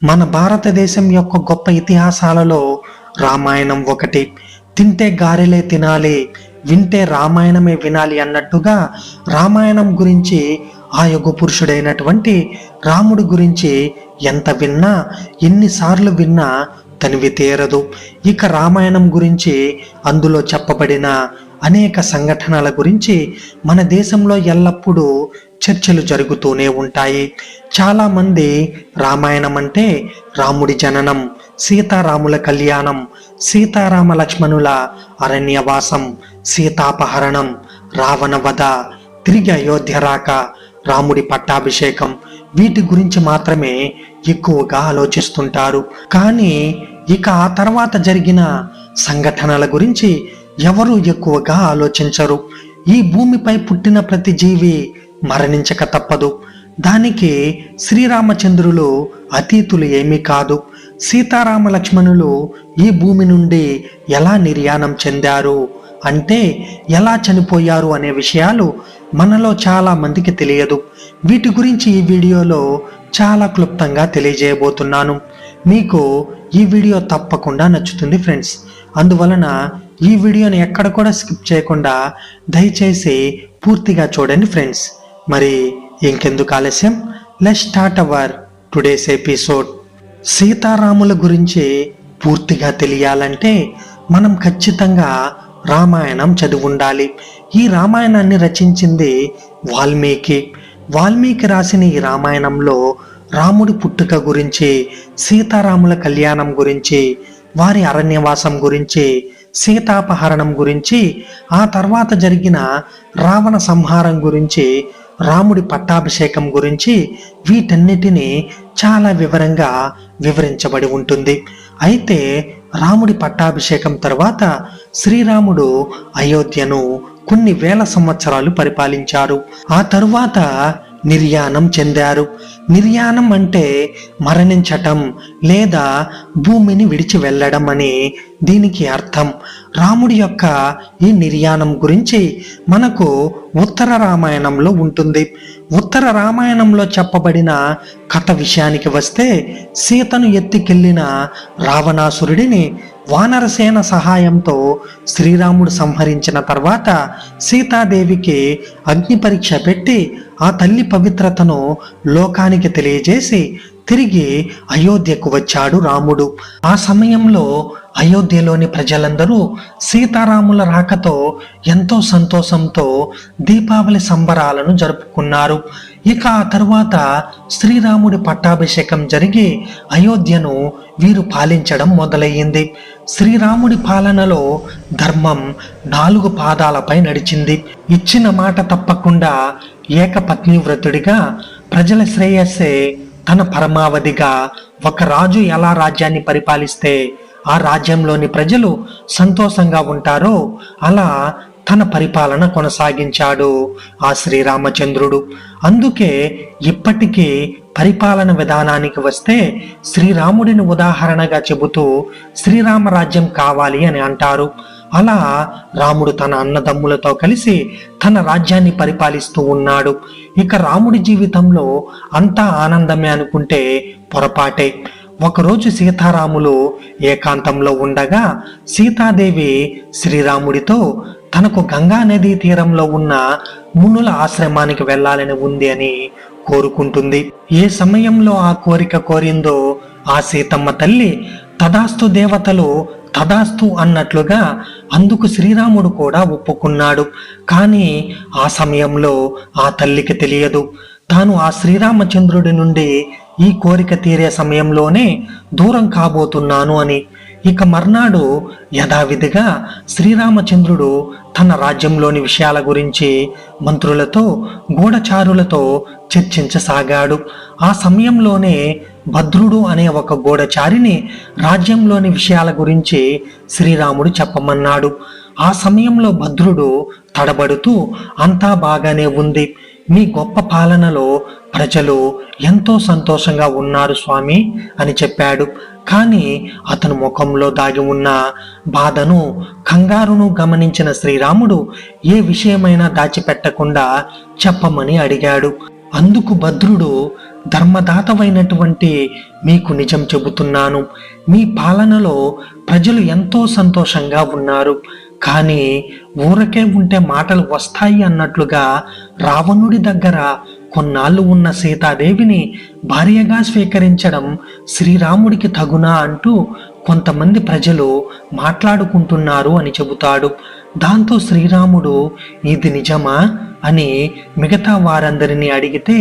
మన భారతదేశం యొక్క గొప్ప ఇతిహాసాలలో రామాయణం ఒకటి. తింటే గారెలే తినాలి, వింటే రామాయణమే వినాలి అన్నట్టుగా రామాయణం గురించి, ఆ యుగ పురుషుడైనటువంటి రాముడి గురించి ఎంత విన్నా, ఎన్నిసార్లు విన్నా తనివి తీరదు. ఇక రామాయణం గురించి, అందులో చెప్పబడిన అనేక సంఘటనల గురించి మన దేశంలో ఎల్లప్పుడూ చర్చలు జరుగుతూనే ఉంటాయి. చాలామంది రామాయణం అంటే రాముడి జననం, సీతారాముల కళ్యాణం, సీతారామ లక్ష్మణుల అరణ్యవాసం, సీతాపహరణం, రావణ వధ, తిరిగి అయోధ్య రాక, రాముడి పట్టాభిషేకం, వీటి గురించి మాత్రమే ఎక్కువగా ఆలోచిస్తుంటారు. కానీ ఇక ఆ తర్వాత జరిగిన సంఘటనల గురించి ఎవరు ఎక్కువగా ఆలోచించరు. ఈ భూమిపై పుట్టిన ప్రతి జీవి మరణించక తప్పదు. దానికి శ్రీరామచంద్రులు అతీతులు ఏమీ కాదు. సీతారామ లక్ష్మణులు ఈ భూమి నుండి ఎలా నిర్యాణం చెందారు, అంటే ఎలా చనిపోయారు అనే విషయాలు మనలో చాలా మందికి తెలియదు. వీటి గురించి ఈ వీడియోలో చాలా క్లుప్తంగా తెలియజేయబోతున్నాను. మీకు ఈ వీడియో తప్పకుండా నచ్చుతుంది ఫ్రెండ్స్. అందువలన ఈ వీడియోని ఎక్కడ కూడా స్కిప్ చేయకుండా దయచేసి పూర్తిగా చూడండి ఫ్రెండ్స్. మరి ఇంకెందుకు ఆలస్యం, let's start our today's episode. సీతారాముల గురించి పూర్తిగా తెలియాలంటే మనం ఖచ్చితంగా రామాయణం చదివి ఉండాలి. ఈ రామాయణాన్ని రచించింది వాల్మీకి. వాల్మీకి రాసిన ఈ రామాయణంలో రాముడి పుట్టుక గురించి, సీతారాముల కళ్యాణం గురించి, వారి అరణ్యవాసం గురించి, సీతాపహరణం గురించి, ఆ తర్వాత జరిగిన రావణ సంహారం గురించి, రాముడి పట్టాభిషేకం గురించి, వీటన్నిటినీ చాలా వివరంగా వివరించబడి ఉంటుంది. అయితే రాముడి పట్టాభిషేకం తర్వాత శ్రీరాముడు అయోధ్యను కొన్ని వేల సంవత్సరాలు పరిపాలించారు. ఆ తరువాత నిర్యాణం చెందారు. నిర్యాణం అంటే మరణించటం లేదా భూమిని విడిచి వెళ్ళడం అని దీనికి అర్థం. రాముడి యొక్క ఈ నిర్యాణం గురించి మనకు ఉత్తర రామాయణంలో ఉంటుంది. ఉత్తర రామాయణంలో చెప్పబడిన కథ విషయానికి వస్తే, సీతను ఎత్తికెళ్లిన రావణాసురుడిని వానరసేన సహాయంతో శ్రీరాముడు సంహరించిన తర్వాత సీతాదేవికి అగ్ని పరీక్ష పెట్టి ఆ తల్లి పవిత్రతను లోకానికి తెలియజేసి తిరిగి అయోధ్యకు వచ్చాడు రాముడు. ఆ సమయంలో అయోధ్యలోని ప్రజలందరూ సీతారాముల రాకతో ఎంతో సంతోషంతో దీపావళి సంబరాలను జరుపుకున్నారు. ఇక ఆ తరువాత శ్రీరాముడి పట్టాభిషేకం జరిగి అయోధ్యను వీరు పాలించడం మొదలయ్యింది. శ్రీరాముడి పాలనలో ధర్మం 4 పాదాలపై నడిచింది. ఇచ్చిన మాట తప్పకుండా ఏకపత్ని వ్రతుడిగా, ప్రజల శ్రేయస్సే తన పరమావధిగా, ఒక రాజు ఎలా రాజ్యాన్ని పరిపాలిస్తే ఆ రాజ్యంలోని ప్రజలు సంతోషంగా ఉంటారో అలా తన పరిపాలన కొనసాగించాడు ఆ శ్రీరామచంద్రుడు. అందుకే ఇప్పటికీ పరిపాలన విధానానికి వస్తే శ్రీరాముడిని ఉదాహరణగా చెబుతూ శ్రీరామ రాజ్యం కావాలి అని అంటారు. అలా రాముడు తన అన్నదమ్ములతో కలిసి తన రాజ్యాన్ని పరిపాలిస్తూ ఉన్నాడు. ఇక రాముడి జీవితంలో అంతా ఆనందమే అనుకుంటే పొరపాటే. ఒకరోజు సీతారాములు ఏకాంతంలో ఉండగా సీతాదేవి శ్రీరాముడితో తనకు గంగా నదీ తీరంలో ఉన్న మునుల ఆశ్రమానికి వెళ్ళాలని ఉంది అని కోరుకుంటుంది. ఏ సమయంలో ఆ కోరిక కోరిందో ఆ సీతమ్మ తల్లి తదాస్తు దేవతలు తదాస్తు అన్నట్లుగా అందుకు శ్రీరాముడు కూడా ఒప్పుకున్నాడు. కానీ ఆ సమయంలో ఆ తల్లికి తెలియదు, తాను ఆ శ్రీరామచంద్రుడి నుండి ఈ కోరిక తీరే సమయంలోనే దూరం కాబోతున్నాను అని. ఇక మర్నాడు యథావిధిగా శ్రీరామచంద్రుడు తన రాజ్యంలోని విషయాల గురించి మంత్రులతో, గూఢచారులతో చర్చించసాగాడు. ఆ సమయంలోనే భద్రుడు అనే ఒక గూఢచారిని రాజ్యంలోని విషయాల గురించి శ్రీరాముడు చెప్పమన్నాడు. ఆ సమయంలో భద్రుడు తడబడుతూ, అంతా బాగానే ఉంది, మీ గొప్ప పాలనలో ప్రజలు ఎంతో సంతోషంగా ఉన్నారు స్వామి అని చెప్పాడు. కానీ అతను ముఖంలో దాగి ఉన్న బాధను, కంగారును గమనించిన శ్రీరాముడు ఏ విషయమైనా దాచిపెట్టకుండా చెప్పమని అడిగాడు. అందుకు భద్రుడు ధర్మదాతవైనటువంటి మీకు నిజం చెబుతున్నాను, మీ పాలనలో ప్రజలు ఎంతో సంతోషంగా ఉన్నారు. కానీ ఊరకే ఉంటే మాటలు వస్తాయి అన్నట్లుగా రావణుడి దగ్గర కొన్నాళ్ళు ఉన్న సీతాదేవిని భార్యగా స్వీకరించడం శ్రీరాముడికి తగునా అంటూ కొంతమంది ప్రజలు మాట్లాడుకుంటున్నారు అని చెబుతాడు. దాంతో శ్రీరాముడు ఇది నిజమా అని మిగతా వారందరినీ అడిగితే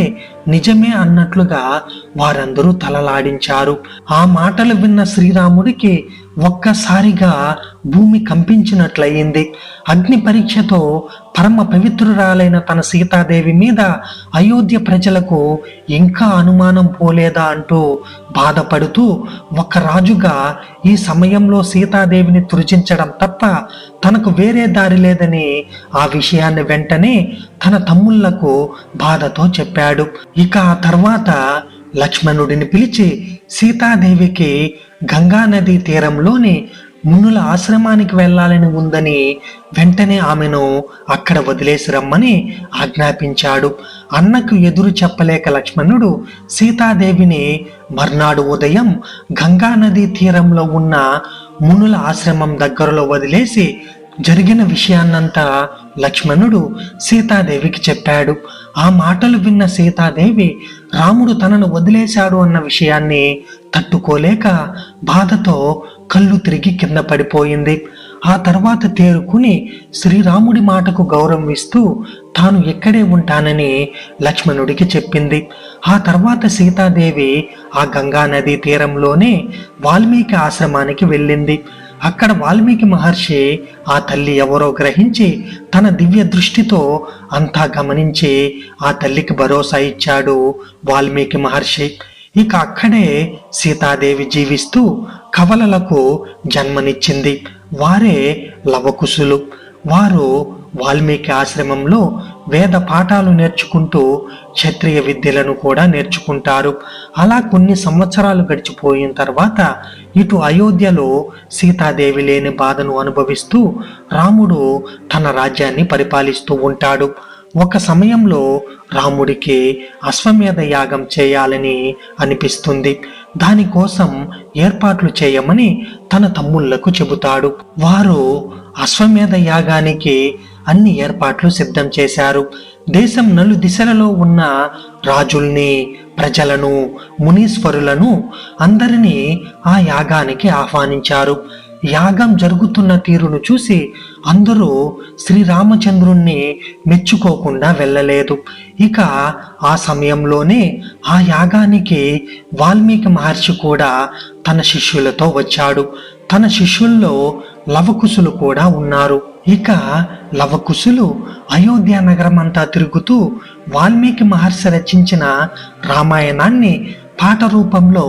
నిజమే అన్నట్లుగా వారందరూ తలలాడించారు. ఆ మాటలు విన్న శ్రీరాముడికి ఒక్కసారిగా భూమి కంపించినట్లయింది. అగ్ని పరీక్షతో పరమ పవిత్రురాలైన తన సీతాదేవి మీద అయోధ్య ప్రజలకు ఇంకా అనుమానం పోలేదా అంటూ బాధపడుతూ ఒక రాజుగా ఈ సమయంలో సీతాదేవిని త్రుజించడం తప్ప తనకు వేరే దారి లేదని ఆ విషయాన్ని వెంటనే తన తమ్ముళ్లకు బాధతో చెప్పాడు. ఇక ఆ తర్వాత లక్ష్మణుడిని పిలిచి సీతాదేవికి గంగా నదీ తీరంలోని మునుల ఆశ్రమానికి వెళ్ళాలని ఉందని వెంటనే ఆమెను అక్కడ వదిలేసి రమ్మని ఆజ్ఞాపించాడు. అన్నకు ఎదురు చెప్పలేక లక్ష్మణుడు సీతాదేవిని మర్నాడు ఉదయం గంగా నదీ తీరంలో ఉన్న మునుల ఆశ్రమం దగ్గరలో వదిలేసి జరిగిన విషయాన్నంతా లక్ష్మణుడు సీతాదేవికి చెప్పాడు. ఆ మాటలు విన్న సీతాదేవి రాముడు తనను వదిలేశాడు అన్న విషయాన్ని తట్టుకోలేక బాధతో కళ్ళు తిరిగి కింద పడిపోయింది. ఆ తర్వాత తేరుకుని శ్రీరాముడి మాటకు గౌరవం ఇస్తూ తాను ఎక్కడే ఉంటానని లక్ష్మణుడికి చెప్పింది. ఆ తర్వాత సీతాదేవి ఆ గంగా నదీ తీరంలోనే వాల్మీకి ఆశ్రమానికి వెళ్ళింది. అక్కడ వాల్మీకి మహర్షి ఆ తల్లి ఎవరో గ్రహించి తన దివ్య దృష్టితో అంతా గమనించి ఆ తల్లికి భరోసా ఇచ్చాడు వాల్మీకి మహర్షి. ఇక అక్కడే సీతాదేవి జీవిస్తూ కవలలకు జన్మనిచ్చింది. వారే లవకుశులు. వారు వాల్మీకి ఆశ్రమంలో వేద పాఠాలు నేర్చుకుంటూ క్షత్రియ విద్యలను కూడా నేర్చుకుంటారు. అలా కొన్ని సంవత్సరాలు గడిచిపోయిన తర్వాత ఇటు అయోధ్యలో సీతాదేవి లేని బాధను అనుభవిస్తూ రాముడు తన రాజ్యాన్ని పరిపాలిస్తూ ఉంటాడు. ఒక సమయంలో రాముడికి అశ్వమేధ యాగం చేయాలని అనిపిస్తుంది. దానికోసం ఏర్పాట్లు చేయమని తన తమ్ముళ్లకు చెబుతాడు. వారు అశ్వమేధ యాగానికి అన్ని ఏర్పాట్లు సిద్ధం చేశారు. దేశం నలుదిశలలో ఉన్న రాజుల్ని, ప్రజలను, మునీశ్వరులను అందరినీ ఆ యాగానికి ఆహ్వానించారు. యాగం జరుగుతున్న తీరును చూసి అందరూ శ్రీరామచంద్రుణ్ణి మెచ్చుకోకుండా వెళ్ళలేదు. ఇక ఆ సమయంలోనే ఆ యాగానికి వాల్మీకి మహర్షి కూడా తన శిష్యులతో వచ్చాడు. తన శిష్యుల్లో లవకుశులు కూడా ఉన్నారు. ఇక లవకుశులు అయోధ్య నగరం అంతా తిరుగుతూ వాల్మీకి మహర్షి రచించిన రామాయణాన్ని పాట రూపంలో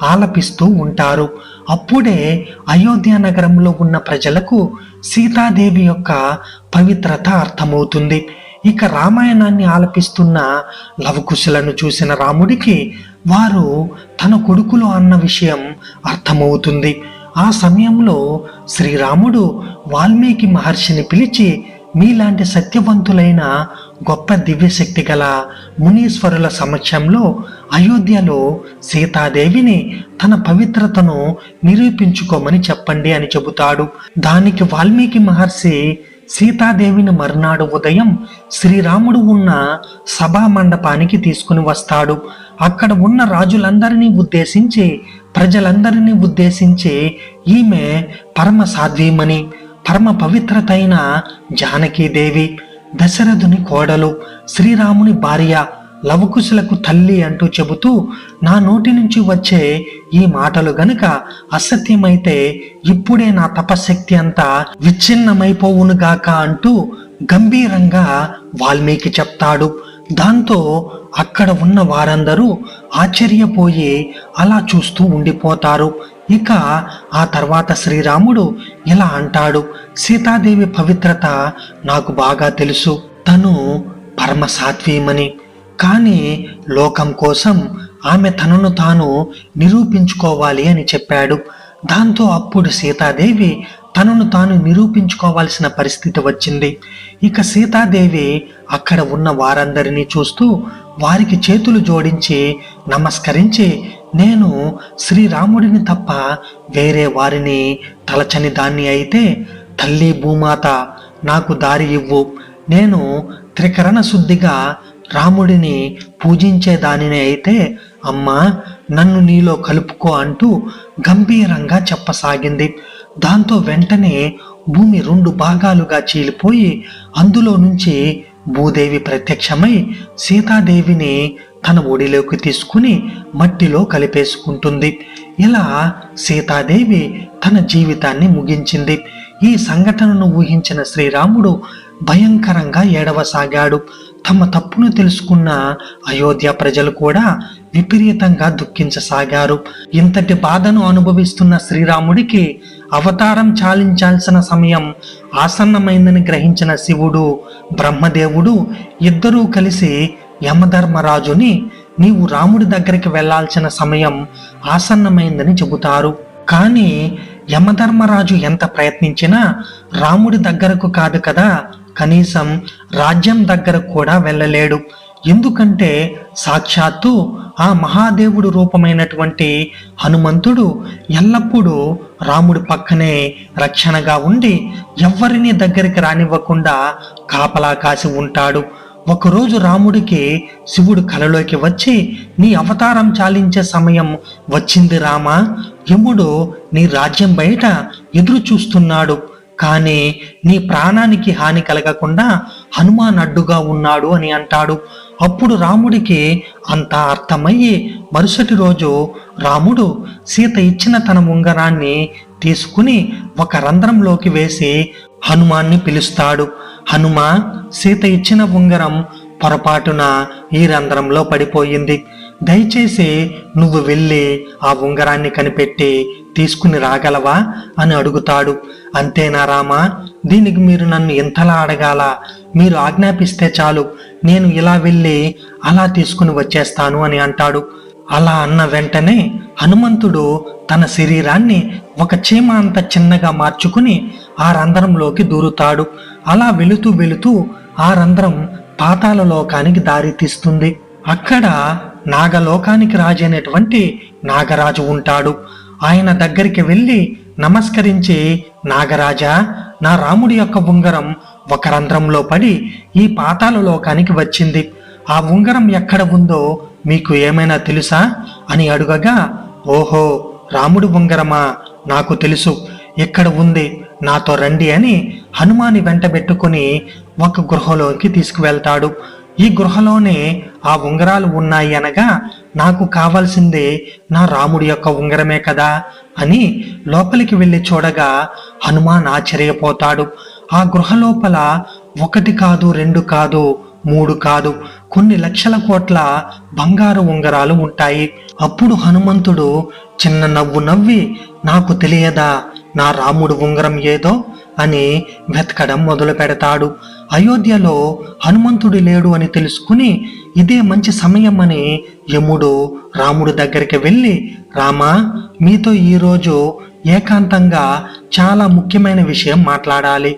ఆలపిస్తూ ఉంటారు. అప్పుడే అయోధ్య నగరంలో ఉన్న ప్రజలకు సీతాదేవి యొక్క పవిత్రత అర్థమవుతుంది. ఇక రామాయణాన్ని ఆలపిస్తున్న లవకుశులను చూసిన రాముడికి వారు తన కొడుకులు అన్న విషయం అర్థమవుతుంది. ఆ సమయంలో శ్రీరాముడు వాల్మీకి మహర్షిని పిలిచి మీలాంటి సత్యవంతులైన గొప్ప దివ్యశక్తి గల మునీశ్వరుల సమక్షంలో అయోధ్యలో సీతాదేవిని తన పవిత్రతను నిరూపించుకోమని చెప్పండి అని చెబుతాడు. దానికి వాల్మీకి మహర్షి సీతాదేవిని మర్నాడు ఉదయం శ్రీరాముడు ఉన్న సభా మండపానికి తీసుకుని వస్తాడు. అక్కడ ఉన్న రాజులందరినీ ఉద్దేశించి, ప్రజలందరినీ ఉద్దేశించి ఈమె పరమ సాధ్వీమణి, పరమ పవిత్రతైన జానకీదేవి, దశరథుని కోడలు, శ్రీరాముని భార్య, లవకుశులకు తల్లి అంటూ చెబుతూ నా నోటి నుంచి వచ్చే ఈ మాటలు గనుక అసత్యమైతే ఇప్పుడే నా తపశక్తి అంతా విచ్ఛిన్నమైపోవునుగాక అంటూ గంభీరంగా వాల్మీకి చెప్తాడు. దాంతో అక్కడ ఉన్న వారందరూ ఆశ్చర్యపోయి అలా చూస్తూ ఉండిపోతారు. ఇక ఆ తర్వాత శ్రీరాముడు ఇలా అంటాడు, సీతాదేవి పవిత్రత నాకు బాగా తెలుసు. తను పరమ సాత్వీమని, కానీ లోకం కోసం ఆమె తనను తాను నిరూపించుకోవాలి అని చెప్పాడు. దాంతో అప్పుడు సీతాదేవి తనను తాను నిరూపించుకోవాల్సిన పరిస్థితి వచ్చింది. ఇక సీతాదేవి అక్కడ ఉన్న వారందరినీ చూస్తూ వారికి చేతులు జోడించి నమస్కరించి, నేను శ్రీరాముడిని తప్ప వేరే వారిని తలచని దాన్ని అయితే, తల్లి భూమాత నాకు దారి ఇవ్వు, నేను త్రికరణ శుద్ధిగా రాముడిని పూజించే దానిని అయితే అమ్మా నన్ను నీలో కలుపుకో అంటూ గంభీరంగా చెప్పసాగింది. దాంతో వెంటనే భూమి 2 భాగాలుగా చీలిపోయి అందులో నుంచి భూదేవి ప్రత్యక్షమై సీతాదేవిని తన ఒడిలోకి తీసుకుని మట్టిలో కలిపేసుకుంటుంది. ఇలా సీతాదేవి తన జీవితాన్ని ముగించింది. ఈ సంఘటనను ఊహించిన శ్రీరాముడు భయంకరంగా ఏడవసాగాడు. తమ తప్పును తెలుసుకున్న అయోధ్య ప్రజలు కూడా విపరీతంగా దుఃఖించసాగారు. ఇంతటి బాధను అనుభవిస్తున్న శ్రీరాముడికి అవతారం చాలించాల్సిన సమయం ఆసన్నమైందని గ్రహించిన శివుడు, బ్రహ్మదేవుడు ఇద్దరూ కలిసి యమధర్మరాజుని నీవు రాముడి దగ్గరికి వెళ్లాల్సిన సమయం ఆసన్నమైందని చెబుతారు. కానీ యమధర్మరాజు ఎంత ప్రయత్నించినా రాముడి దగ్గరకు కాదు కదా, కనీసం రాజ్యం దగ్గరకు కూడా వెళ్ళలేడు. ఎందుకంటే సాక్షాత్తు ఆ మహాదేవుడు రూపమైనటువంటి హనుమంతుడు ఎల్లప్పుడూ రాముడి పక్కనే రక్షణగా ఉండి ఎవ్వరినీ దగ్గరికి రానివ్వకుండా కాపలా కాసి ఉంటాడు. ఒకరోజు రాముడికి శివుడు కలలోకి వచ్చి, నీ అవతారం చాలించే సమయం వచ్చింది రామా, యముడు నీ రాజ్యం బయట ఎదురు చూస్తున్నాడు, కానీ నీ ప్రాణానికి హాని కలగకుండా హనుమాన్ అడ్డుగా ఉన్నాడు అని అంటాడు. అప్పుడు రాముడికి అంతా అర్థమయ్యి మరుసటి రోజు రాముడు సీత ఇచ్చిన తన ఉంగరాన్ని తీసుకుని ఒక రంధ్రంలోకి వేసి హనుమాన్ని పిలుస్తాడు. హనుమా, సీత ఇచ్చిన ఉంగరం పొరపాటున ఈ రంధ్రంలో పడిపోయింది, దయచేసి నువ్వు వెళ్ళి ఆ ఉంగరాన్ని కనిపెట్టి తీసుకుని రాగలవా అని అడుగుతాడు. అంతేనా రామా, దీనికి మీరు నన్ను ఎంతలా అడగాల, మీరు ఆజ్ఞాపిస్తే చాలు, నేను ఇలా వెళ్ళి అలా తీసుకుని వచ్చేస్తాను అని అంటాడు. అలా అన్న వెంటనే హనుమంతుడు తన శరీరాన్ని ఒక చీమ అంత చిన్నగా మార్చుకుని ఆ రంధ్రంలోకి దూరుతాడు. అలా వెళుతూ వెళుతూ ఆ రంధ్రం పాతాళ లోకానికి దారి తీస్తుంది. అక్కడ నాగలోకానికి రాజైనటువంటి నాగరాజు ఉంటాడు. ఆయన దగ్గరికి వెళ్ళి నమస్కరించి, నాగరాజా, నా రాముడి యొక్క ఉంగరం ఒక రంధ్రంలో పడి ఈ పాతాళ లోకానికి వచ్చింది, ఆ ఉంగరం ఎక్కడ ఉందో మీకు ఏమైనా తెలుసా అని అడుగగా, ఓహో, రాముడి ఉంగరమా, నాకు తెలుసు, ఎక్కడ ఉంది, నాతో రండి అని హనుమాని వెంటబెట్టుకుని ఒక గృహలోకి తీసుకువెళ్తాడు. ఈ గృహలోనే ఆ ఉంగరాలు ఉన్నాయి అనగా, నాకు కావాల్సిందే నా రాముడి యొక్క ఉంగరమే కదా అని లోపలికి వెళ్ళి చూడగా హనుమాన్ ఆశ్చర్యపోతాడు. ఆ గృహ లోపల 1 కాదు, 2 కాదు, 3 కాదు, కొన్ని లక్షల కోట్ల బంగారు ఉంగరాలు ఉంటాయి. అప్పుడు హనుమంతుడు చిన్న నవ్వు నవ్వి, నాకు తెలియదా నా రాముడు ఉంగరం ఏదో అని వెతకడం మొదలు పెడతాడు. అయోధ్యలో హనుమంతుడు లేడు అని తెలుసుకుని ఇదే మంచి సమయం అని యముడు రాముడి దగ్గరికి వెళ్ళి, రామా, మీతో ఈరోజు ఏకాంతంగా చాలా ముఖ్యమైన విషయం మాట్లాడాలి.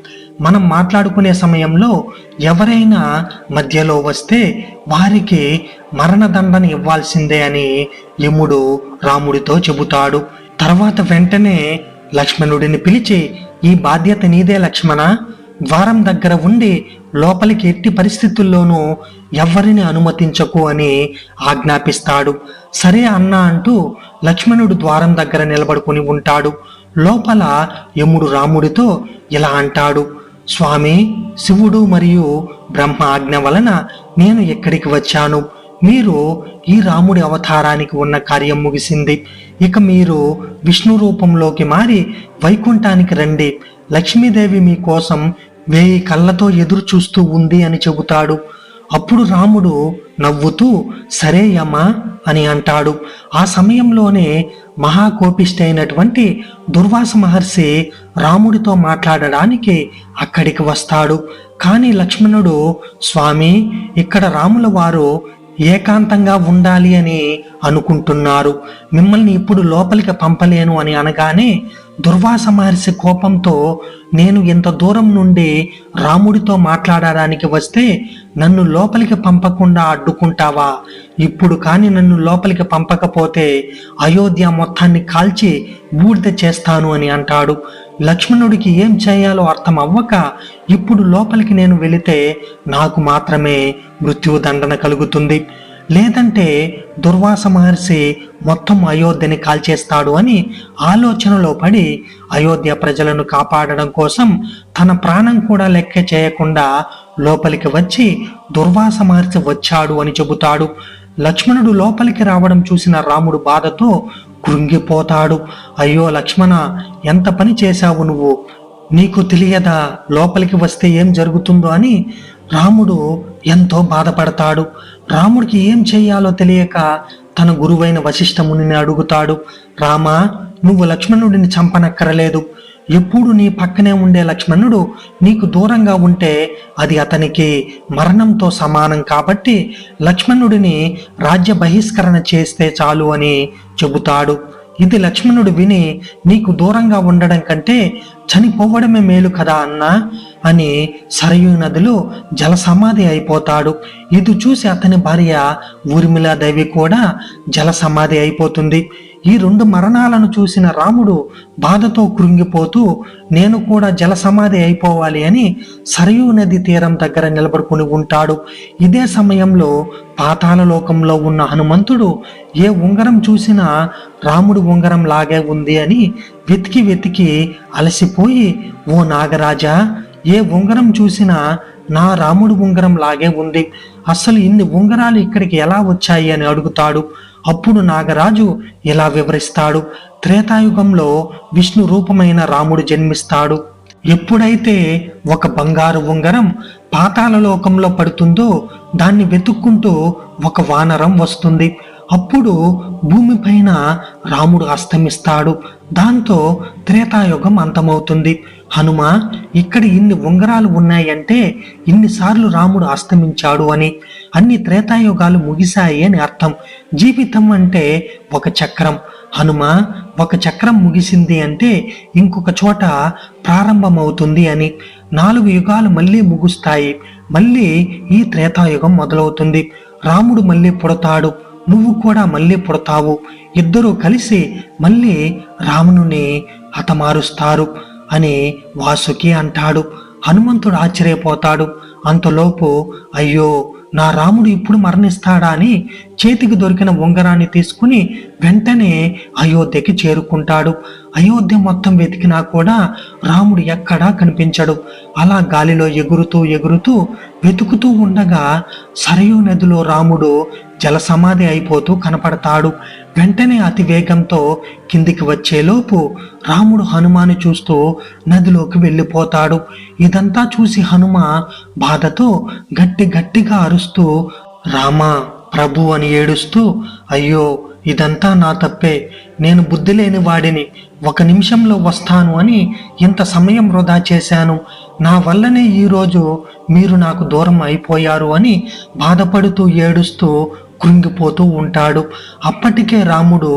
మనం మాట్లాడుకునే సమయంలో ఎవరైనా మధ్యలో వస్తే వారికి మరణదండన ఇవ్వాల్సిందే అని యముడు రాముడితో చెబుతాడు. తర్వాత వెంటనే లక్ష్మణుడిని పిలిచి, ఈ బాధ్యత నీదే లక్ష్మణ, ద్వారం దగ్గర ఉండి లోపలికి ఎట్టి పరిస్థితుల్లోనూ ఎవ్వరిని అనుమతించకు అని ఆజ్ఞాపిస్తాడు. సరే అన్నా అంటూ లక్ష్మణుడు ద్వారం దగ్గర నిలబడుకుని ఉంటాడు. లోపల యముడు రాముడితో ఇలా అంటాడు, స్వామి, శివుడు మరియు బ్రహ్మ ఆజ్ఞ వలన నేను ఎక్కడికి వచ్చాను. మీరు ఈ రాముడి అవతారానికి ఉన్న కార్యం ముగిసింది. ఇక మీరు విష్ణు రూపంలోకి మారి వైకుంఠానికి రండి. లక్ష్మీదేవి మీకోసం 1000 కళ్ళతో ఎదురు చూస్తూ ఉంది అని చెబుతాడు. అప్పుడు రాముడు నవ్వుతూ సరే యమా అని అంటాడు. ఆ సమయంలోనే మహాకోపిష్టి అయినటువంటి దుర్వాస మహర్షి రాముడితో మాట్లాడడానికి అక్కడికి వస్తాడు. కానీ లక్ష్మణుడు, స్వామి, ఇక్కడ రాముల వారు ఏకాంతంగా ఉండాలి అని అనుకుంటున్నారు, మిమ్మల్ని ఇప్పుడు లోపలికి పంపలేను అని అనగానే దుర్వాస మహర్షి కోపంతో నేను ఇంత దూరం నుండి రాముడితో మాట్లాడడానికి వస్తే నన్ను లోపలికి పంపకుండా అడ్డుకుంటావా? ఇప్పుడు కానీ నన్ను లోపలికి పంపకపోతే అయోధ్య మొత్తాన్ని కాల్చి బూడిద చేస్తాను అని అంటాడు. లక్ష్మణుడికి ఏం చేయాలో అర్థం అవ్వక ఇప్పుడు లోపలికి నేను వెళితే నాకు మాత్రమే మృత్యుదండన కలుగుతుంది, లేదంటే దుర్వాస మహర్షి మొత్తం అయోధ్యని కాల్చేస్తాడు అని ఆలోచనలో పడి అయోధ్య ప్రజలను కాపాడడం కోసం తన ప్రాణం కూడా లెక్క చేయకుండా లోపలికి వచ్చి దుర్వాస మహర్షి వచ్చాడు అని చెబుతాడు. లక్ష్మణుడు లోపలికి రావడం చూసిన రాముడు బాధతో కృంగిపోతాడు. అయ్యో లక్ష్మణ, ఎంత పని చేశావు నువ్వు, నీకు తెలియదా లోపలికి వస్తే ఏం జరుగుతుందో అని రాముడు ఎంతో బాధపడతాడు. రాముడికి ఏం చెయ్యాలో తెలియక తన గురువైన వశిష్ఠ మునిని అడుగుతాడు. రామా, నువ్వు లక్ష్మణుడిని చంపనక్కరలేదు. ఎప్పుడు నీ పక్కనే ఉండే లక్ష్మణుడు నీకు దూరంగా ఉంటే అది అతనికి మరణంతో సమానం, కాబట్టి లక్ష్మణుడిని రాజ్య బహిష్కరణ చేస్తే చాలు అని చెబుతాడు. ఇది లక్ష్మణుడు విని నీకు దూరంగా ఉండడం కంటే చనిపోవడమే మేలు కదా అన్నా అని సరయూ నదిలో జల సమాధి అయిపోతాడు. ఇది చూసి అతని భార్య ఊర్మిళాదేవి కూడా జల సమాధి అయిపోతుంది. ఈ రెండు మరణాలను చూసిన రాముడు బాధతో కృంగిపోతూ నేను కూడా జల సమాధి అయిపోవాలి అని సరయూ నది తీరం దగ్గర నిలబడుకుని ఉంటాడు. ఇదే సమయంలో పాతాళ లోకంలో ఉన్న హనుమంతుడు ఏ ఉంగరం చూసినా రాముడు ఉంగరం లాగే ఉంది అని వెతికి వెతికి అలసిపోయి, ఓ నాగరాజా, ఏ ఉంగరం చూసినా నా రాముడు ఉంగరం లాగే ఉంది, అసలు ఇన్ని ఉంగరాలు ఇక్కడికి ఎలా వచ్చాయి అని అడుగుతాడు. అప్పుడు నాగరాజు ఇలా వివరిస్తాడు. త్రేతాయుగంలో విష్ణు రూపమైన రాముడు జన్మిస్తాడు. ఎప్పుడైతే ఒక బంగారు ఉంగరం పాతాళ లోకంలో పడుతుందో దాన్ని వెతుక్కుంటూ ఒక వానరం వస్తుంది. అప్పుడు భూమిపైన రాముడు అస్తమిస్తాడు. దాంతో త్రేతాయుగం అంతమవుతుంది. హనుమ, ఇక్కడ ఇన్ని ఉంగరాలు ఉన్నాయంటే ఇన్నిసార్లు రాముడు అస్తమించాడు అని, అన్ని త్రేతాయుగాలు ముగిశాయి అని అర్థం. జీవితం అంటే ఒక చక్రం. హనుమ, ఒక చక్రం ముగిసింది అంటే ఇంకొక చోట ప్రారంభమవుతుంది అని. 4 యుగాలు మళ్ళీ ముగుస్తాయి, మళ్ళీ ఈ త్రేతాయుగం మొదలవుతుంది. రాముడు మళ్ళీ పుడతాడు, నువ్వు కూడా మళ్ళీ పుడతావు. ఇద్దరూ కలిసి మళ్ళీ రావణుని హతమారుస్తారు అని వాసుకి అంటాడు. హనుమంతుడు ఆశ్చర్యపోతాడు. అంతలోపు అయ్యో, నా రాముడు ఇప్పుడు మరణిస్తాడా అని చేతికి దొరికిన ఉంగరాన్ని తీసుకుని వెంటనే అయోధ్యకి చేరుకుంటాడు. అయోధ్య మొత్తం వెతికినా కూడా రాముడు ఎక్కడా కనిపించడు. అలా గాలిలో ఎగురుతూ ఎగురుతూ వెతుకుతూ ఉండగా సరయూ నదిలో రాముడు జల సమాధి అయిపోతూ కనపడతాడు. వెంటనే అతి వేగంతో కిందికి వచ్చేలోపు రాముడు హనుమాను చూస్తూ నదిలోకి వెళ్ళిపోతాడు. ఇదంతా చూసి హనుమ బాధతో గట్టిగా అరుస్తూ రామా ప్రభు అని ఏడుస్తూ, అయ్యో ఇదంతా నా తప్పే, నేను బుద్ధి లేని వాడిని, 1 నిమిషంలో వస్తాను అని ఇంత సమయం వృధా చేశాను, నా వల్లనే ఈరోజు మీరు నాకు దూరం అయిపోయారు అని బాధపడుతూ ఏడుస్తూ కృంగిపోతూ ఉంటాడు. అప్పటికే రాముడు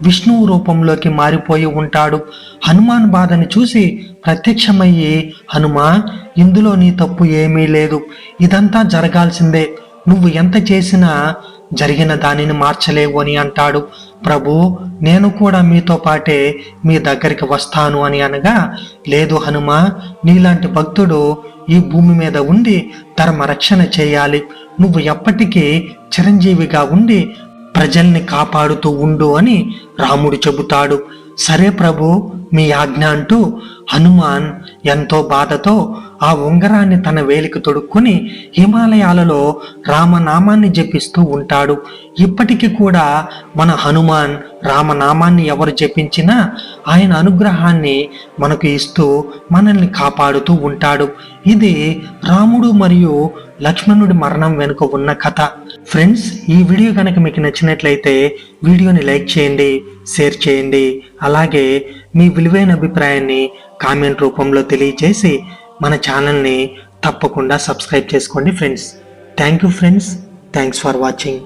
విష్ణువు రూపంలోకి మారిపోయి ఉంటాడు. హనుమాన్ బాధని చూసి ప్రత్యక్షమయ్యి, హనుమా, ఇందులో నీ తప్పు ఏమీ లేదు, ఇదంతా జరగాల్సిందే, నువ్వు ఎంత చేసినా జరిగిన దానిని మార్చలేవు అని అంటాడు. ప్రభు, నేను కూడా మీతో పాటే మీ దగ్గరికి వస్తాను అని అనగా, లేదు హనుమ, నీలాంటి భక్తుడు ఈ భూమి మీద ఉండి ధర్మ రక్షణ చేయాలి, నువ్వు ఎప్పటికీ చిరంజీవిగా ఉండి ప్రజల్ని కాపాడుతూ ఉండు అని రాముడు చెబుతాడు. సరే ప్రభు, మీ ఆజ్ఞ అంటూ హనుమాన్ ఎంతో బాధతో ఆ ఉంగరాన్ని తన వేలికి తొడుక్కుని హిమాలయాలలో రామనామాన్ని జపిస్తూ ఉంటాడు. ఇప్పటికీ కూడా మన హనుమాన్ రామనామాన్ని ఎవరు జపించినా ఆయన అనుగ్రహాన్ని మనకు ఇస్తూ మనల్ని కాపాడుతూ ఉంటాడు. ఇది రాముడు మరియు లక్ష్మణుడి మరణం వెనుక ఉన్న కథ. ఫ్రెండ్స్, ఈ వీడియో కనుక మీకు నచ్చినట్లయితే వీడియోని లైక్ చేయండి, షేర్ చేయండి, అలాగే మీ విలువైన అభిప్రాయాన్ని కామెంట్ రూపంలో తెలియజేసి మన ఛానల్ని తప్పకుండా సబ్స్క్రైబ్ చేసుకోండి friends. Thank you friends, thanks for watching.